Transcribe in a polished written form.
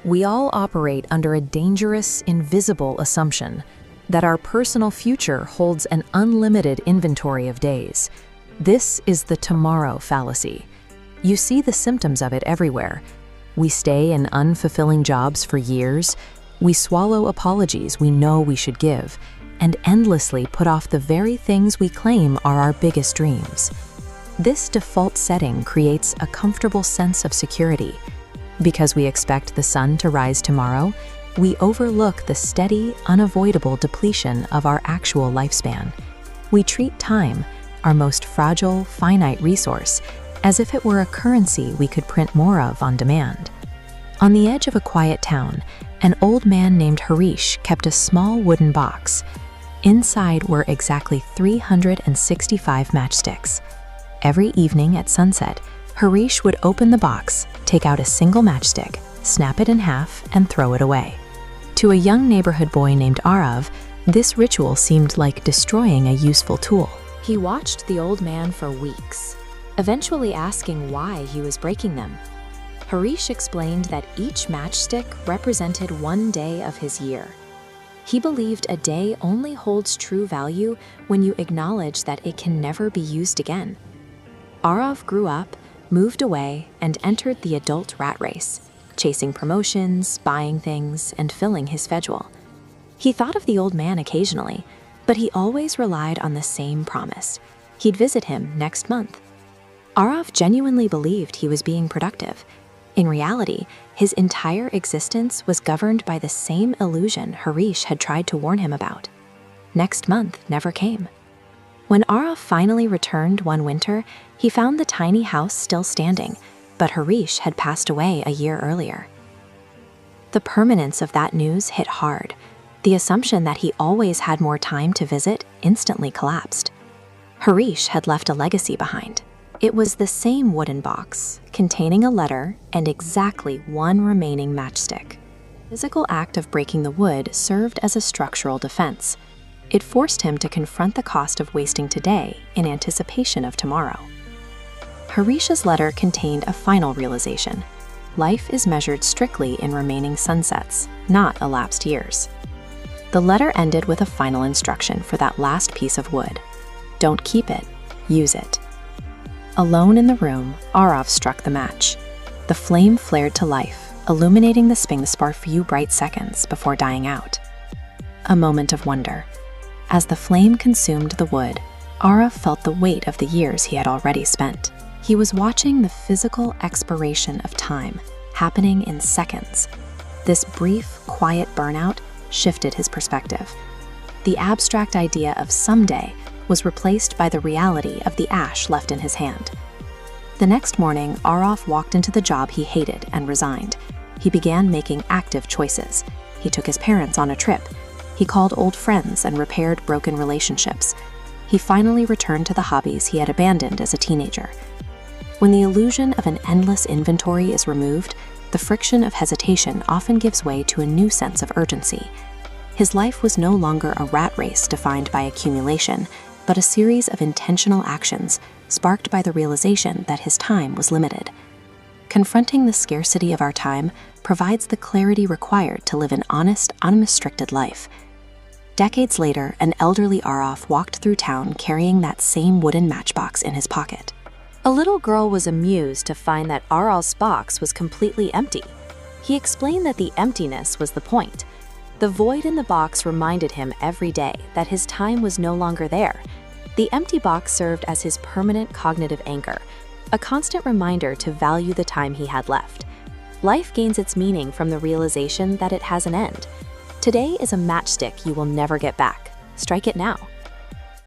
We all operate under a dangerous, invisible assumption that our personal future holds an unlimited inventory of days. This is the tomorrow fallacy. You see the symptoms of it everywhere. We stay in unfulfilling jobs for years. We swallow apologies we know we should give, and endlessly put off the very things we claim are our biggest dreams. This default setting creates a comfortable sense of security. Because we expect the sun to rise tomorrow, we overlook the steady, unavoidable depletion of our actual lifespan. We treat time, our most fragile, finite resource, as if it were a currency we could print more of on demand. On the edge of a quiet town, an old man named Harish kept a small wooden box. Inside were exactly 365 matchsticks. Every evening at sunset, Harish would open the box, take out a single matchstick, snap it in half, and throw it away. To a young neighborhood boy named Arav, this ritual seemed like destroying a useful tool. He watched the old man for weeks, eventually asking why he was breaking them. Harish explained that each matchstick represented one day of his year. He believed a day only holds true value when you acknowledge that it can never be used again. Arav grew up, moved away, and entered the adult rat race, chasing promotions, buying things, and filling his schedule. He thought of the old man occasionally, but he always relied on the same promise. He'd visit him next month. Arav genuinely believed he was being productive. In reality, his entire existence was governed by the same illusion Harish had tried to warn him about. Next month never came. When Arav finally returned one winter, he found the tiny house still standing, but Harish had passed away a year earlier. The permanence of that news hit hard. The assumption that he always had more time to visit instantly collapsed. Harish had left a legacy behind. It was the same wooden box, containing a letter and exactly one remaining matchstick. The physical act of breaking the wood served as a structural defense. It forced him to confront the cost of wasting today in anticipation of tomorrow. Harish's letter contained a final realization. Life is measured strictly in remaining sunsets, not elapsed years. The letter ended with a final instruction for that last piece of wood. Don't keep it, use it. Alone in the room, Arav struck the match. The flame flared to life, illuminating the space for a few bright seconds before dying out. A moment of wonder. As the flame consumed the wood, Arav felt the weight of the years he had already spent. He was watching the physical expiration of time, happening in seconds. This brief, quiet burnout shifted his perspective. The abstract idea of someday was replaced by the reality of the ash left in his hand. The next morning, Arav walked into the job he hated and resigned. He began making active choices. He took his parents on a trip. He called old friends and repaired broken relationships. He finally returned to the hobbies he had abandoned as a teenager. When the illusion of an endless inventory is removed, the friction of hesitation often gives way to a new sense of urgency. His life was no longer a rat race defined by accumulation, but a series of intentional actions sparked by the realization that his time was limited. Confronting the scarcity of our time provides the clarity required to live an honest, unrestricted life. Decades later, an elderly Arav walked through town carrying that same wooden matchbox in his pocket. A little girl was amused to find that Arav's box was completely empty. He explained that the emptiness was the point. The void in the box reminded him every day that his time was no longer there. The empty box served as his permanent cognitive anchor, a constant reminder to value the time he had left. Life gains its meaning from the realization that it has an end. Today is a matchstick you will never get back. Strike it now.